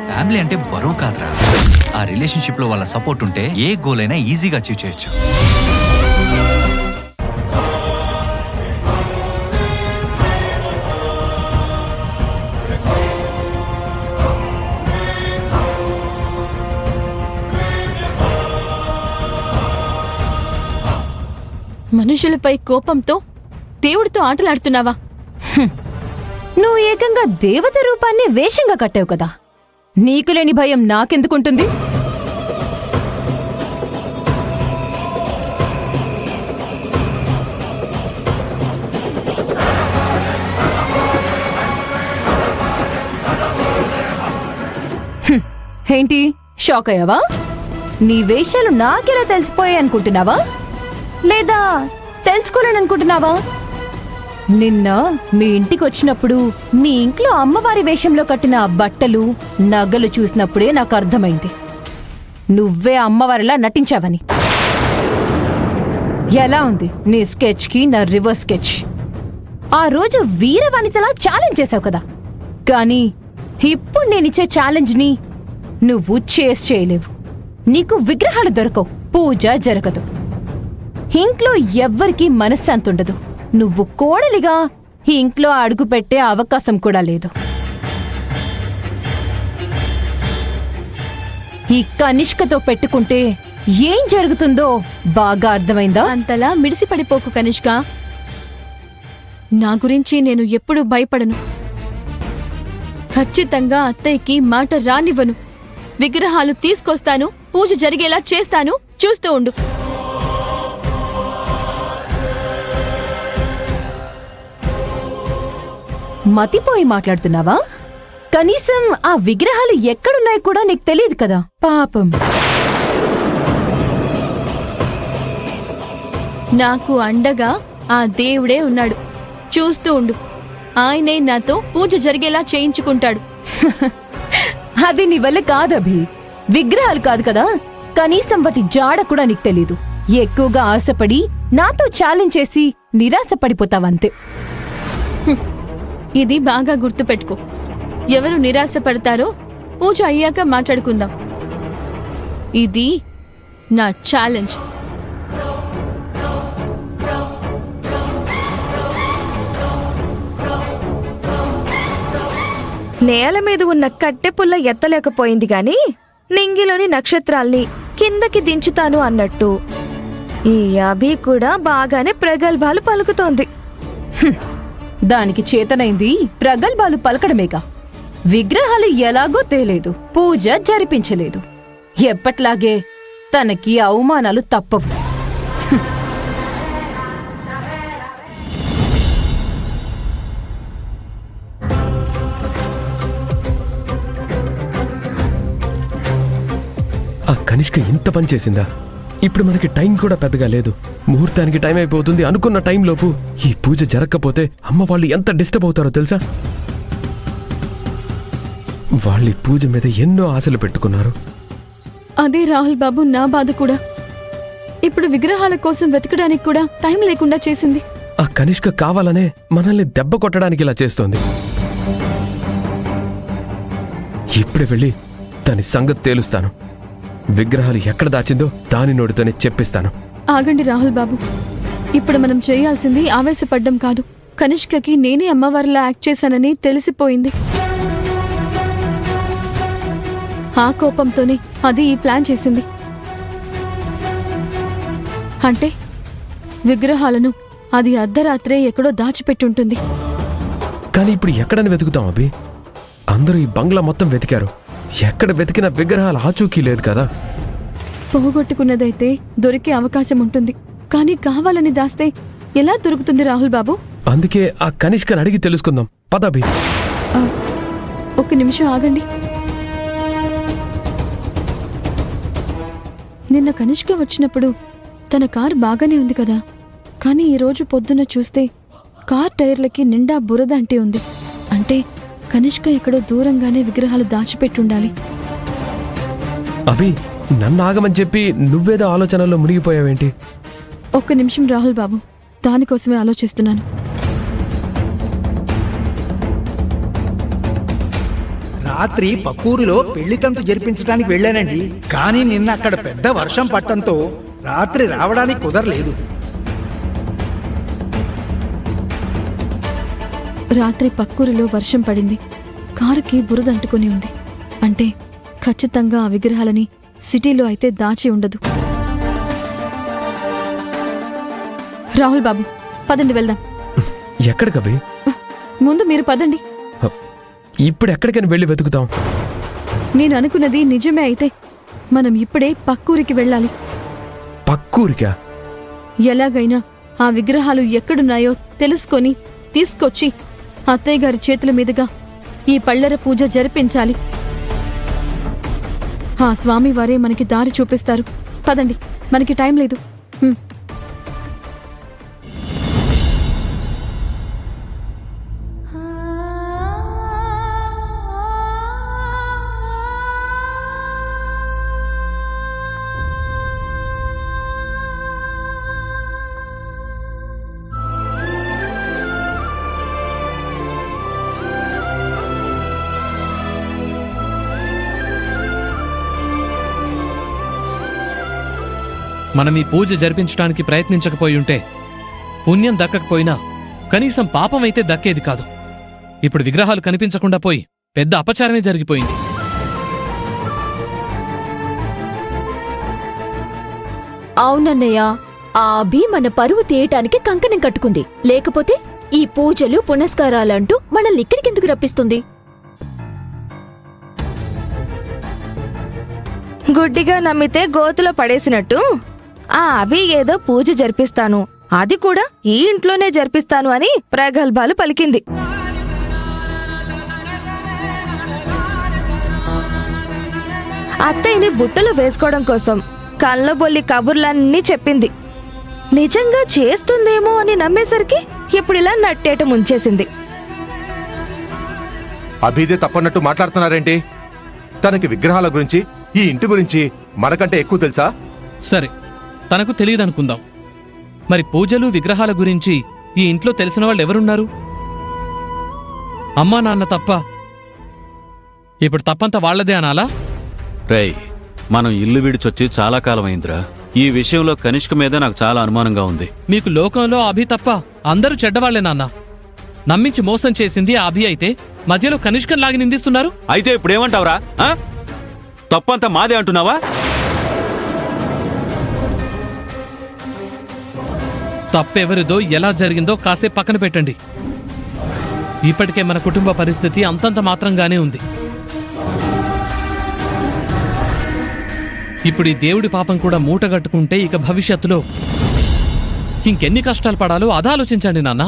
Family అంటే బరువు కాదురా. ఆ రిలేషన్షిప్ లో వాళ్ళ సపోర్ట్ ఉంటే ఏ గోల్ అయినా ఈజీగా అచీవ్ చేయొచ్చు. మనుషులపై కోపంతో దేవుడితో ఆటలాడుతున్నావా? నువ్వు ఏకంగా దేవత రూపాన్ని వేషంగా కట్టావు కదా, నీకు లేని భయం నాకెందుకుంటుంది? ఏంటి షాక్ అయ్యావా? నీ వేషాలు నాకెలా తెలిసిపోయాయి అనుకుంటున్నావా, లేదా తెలుసుకోలేననుకుంటున్నావా? నిన్న మీ ఇంటికి వచ్చినప్పుడు మీ ఇంట్లో అమ్మవారి వేషంలో కట్టిన బట్టలు నగలు చూసినప్పుడే నాకు అర్థమైంది నువ్వే అమ్మవారిలా నటించావని. ఎలా ఉంది నీ స్కెచ్ కి నా రివర్స్ స్కెచ్? ఆ రోజు వీర వనితలా ఛాలెంజ్ చేశావు కదా, కానీ ఇప్పుడు నేనిచ్చే ఛాలెంజ్ ని నువ్వు చేయలేవు. నీకు విగ్రహాలు దొరకవు, పూజ జరగదు, ఇంట్లో ఎవ్వరికీ మనశ్శాంతి ఉండదు. నువ్వు కోడలిగా ఈ ఇంట్లో అడుగు పెట్టే అవకాశం కూడా లేదు. ఈ కనిష్కతో పెట్టుకుంటే ఏం జరుగుతుందో బాగా అర్థమైందా? అంతలా మిడిసిపడిపోకు కనిష్క. నా గురించి నేను ఎప్పుడూ భయపడను. ఖచ్చితంగా అత్తయ్యకి మాట రానివ్వను. విగ్రహాలు తీసుకొస్తాను, పూజ జరిగేలా చేస్తాను, చూస్తూ ఉండు. మతిపోయి మాట్లాడుతున్నావా? కనీసం ఆ విగ్రహాలు ఎక్కడున్నాయో కూడా నీకు తెలియదు కదా. పాపం. నాకు అండగా ఆ దేవుడే ఉన్నాడు, చూస్తూ ఉండు. ఆయనే నాతో పూజ జరిగేలా చేయించుకుంటాడు. అది నీ వల్ల కాదభి. విగ్రహాలు కాదు కదా, కనీసం వాటి జాడ కూడా నీకు తెలీదు. ఎక్కువగా ఆశపడి నాతో ఛాలెంజ్ చేసి నిరాశపడిపోతావంతే. ఇది బాగా గుర్తుపెట్టుకో. ఎవరు నిరాశపడతారో పూజ అయ్యాక మాట్లాడుకుందాం. ఇది నా ఛాలెంజ్. నేల మీద ఉన్న కట్టెపుల్ల ఎత్తలేకపోయింది గాని నింగిలోని నక్షత్రాల్ని కిందకి దించుతాను అన్నట్టు ఈ అభి కూడా బాగానే ప్రగల్భాలు పలుకుతోంది. దానికి చేతనైంది ప్రగల్భాలు పలకడమేగా. విగ్రహాలు ఎలాగో తేలేదు, పూజ జరిపించలేదు. ఎప్పట్లాగే తనకి అవమానాలు తప్పవు. ఆ కనిష్క ఇంత పని చేసిందా? ఇప్పుడు మనకి టైం కూడా పెద్దగా లేదు. ముహూర్తానికి టైం అయిపోతుంది. అనుకున్న టైంలోపు ఈ పూజ జరగకపోతే అమ్మ వాళ్ళు ఎంత డిస్టర్బ్ అవుతారో తెలుసా? వాళ్ళ ఈ పూజ మీద ఎన్నో ఆశలు పెట్టుకున్నారు. అదే రాహుల్ బాబు, నా బాధ కూడా. ఇప్పుడు విగ్రహాల కోసం వెతకడానికి కూడా టైం లేకుండా చేసింది. ఆ కనిష్క కావాలనే మనల్ని దెబ్బ కొట్టడానికి ఇలా చేస్తోంది. ఇప్పుడే వెళ్ళి దాని సంగతి తేలుస్తాను. విగ్రహాలు ఎక్కడ దాచిందో దాని నోటితోనే చెప్పిస్తాను. ఆగండి రాహుల్ బాబు. ఇప్పుడు మనం చేయాల్సింది ఆవేశపడ్డం కాదు. కనిష్కకి నేనే అమ్మవారిలా యాక్ట్ చేశానని తెలిసిపోయింది. ఆ కోపంతోనే అది ఈ ప్లాన్ చేసింది. అంటే విగ్రహాలను అది అర్ధరాత్రే ఎక్కడో దాచిపెట్టుంటుంది. కానీ ఇప్పుడు ఎక్కడని వెతుకుతాం అభి? అందరూ ఈ బంగ్లా మొత్తం వెతికారు. ఎక్కడ వెతికిన విగ్రహాలు ఆచూకీ లేదు కదా. పోగొట్టుకున్నదైతే దొరికే అవకాశం ఉంటుంది, కానీ కావాలని దాస్తే ఎలా దొరుకుతుంది రాహుల్ బాబు? అందుకే ఆ కనిష్కని అడిగి తెలుసుకుందాం. పదభి. ఒక్క నిమిషం ఆగండి. నిన్న కనిష్క వచ్చినప్పుడు తన కారు బాగానే ఉంది కదా, కానీ ఈరోజు పొద్దున్న చూస్తే కార్ టైర్లకి నిండా బురద అంటి ఉంది. అంటే కనిష్క ఎక్కడో దూరంగానే విగ్రహాలు దాచిపెట్టుండాలి. అభి, నన్ను ఆగమని చెప్పి నువ్వేదో ఆలోచనల్లో మునిగిపోయావేంటి? ఒక్క నిమిషం రాహుల్ బాబు, దానికోసమే ఆలోచిస్తున్నాను. రాత్రి పక్కూరిలో పెళ్లి తంతు జరిపించడానికి వెళ్ళానండి. కానీ నిన్న అక్కడ పెద్ద వర్షం పట్టంతో రాత్రి రావడానికి కుదరలేదు. రాత్రి పక్కూరిలో వర్షం పడింది. కారుకి బురద అంటుకొని ఉంది. అంటే ఖచ్చితంగా ఆ విగ్రహాలని సిటీలో అయితే దాచి ఉండదు. రాహుల్ బాబు, పదండి వెళ్దాం. ఎక్కడికవి? ముందు మీరు పదండి. ఇప్పుడు ఎక్కడికని వెళ్ళి వెతుకుతాం? నేను అనుకున్నది నిజమే అయితే మనం ఇప్పుడే పక్కూరికి వెళ్ళాలి. పక్కూరికా? ఎలాగైనా ఆ విగ్రహాలు ఎక్కడున్నాయో తెలుసుకొని తీసుకొచ్చి అత్తయ్య గారి చేతుల మీదుగా ఈ పళ్ళెర పూజ జరిపించాలి. ఆ స్వామివారే మనకి దారి చూపిస్తారు. పదండి, మనకి టైం లేదు. మనం ఈ పూజ జరిపించడానికి ప్రయత్నించకపోయి ఉంటే పుణ్యం దక్కకపోయినా కనీసం పాపమైతే దక్కేది కాదు. ఇప్పుడు విగ్రహాలు కనిపించకుండా పోయి పెద్ద అపచారమే జరిగిపోయింది. అవునన్నయ్య, ఆ అభి మన పరువు తీయటానికి కంకణం కట్టుకుంది. లేకపోతే ఈ పూజలు పునస్కారాలంటూ మనల్ని ఇక్కడికెందుకు రప్పిస్తుంది? గుడ్డిగా నమ్మితే గోతులో పడేసినట్టు ఆ అభి ఏదో పూజ జరిపిస్తాను, అది కూడా ఈ ఇంట్లోనే జరిపిస్తాను అని ప్రగల్భాలు పలికింది. అత్తయ్యని బుట్టలో వేసుకోవడం కోసం కళ్ళబొల్లి కబుర్లన్నీ చెప్పింది. నిజంగా చేస్తుందేమో అని నమ్మేసరికి ఇప్పుడిలా నట్టేట ముంచేసింది. అభిదే తప్పన్నట్టు మాట్లాడుతున్నారేంటి? తనకి విగ్రహాల గురించి, ఈ ఇంటి గురించి మనకంటే ఎక్కువ తెలుసా? సరే, తనకు తెలియదనుకుందాం. మరి పూజలు విగ్రహాల గురించి ఈ ఇంట్లో తెలిసిన వాళ్ళు ఎవరున్నారు? అమ్మా నాన్న తప్ప. ఇప్పుడు తప్పంతా వాళ్లదే అనాలా? రేయ్, మనం ఇల్లు విడిచొచ్చి చాలా కాలమైందిరా. ఈ విషయంలో కనిష్క మీద నాకు చాలా అనుమానంగా ఉంది. మీకు లోకంలో అభి తప్ప అందరూ చెడ్డవాళ్లే నాన్న. నమ్మించి మోసం చేసింది ఆ అభి అయితే మధ్యలో కనిష్కం లాగి నిందిస్తున్నారు. అయితే ఇప్పుడేమంటావురా? తప్పంతా మాదే అంటున్నావా? తప్పెవరిదో ఎలా జరిగిందో కాసేపు పక్కన పెట్టండి. ఇప్పటికే మన కుటుంబ పరిస్థితి అంతంత మాత్రంగానే ఉంది. ఇప్పుడు ఈ దేవుడి పాపం కూడా మూటగట్టుకుంటే ఇక భవిష్యత్తులో ఇంకెన్ని కష్టాలు పడాలో అదాలోచించండి నాన్న.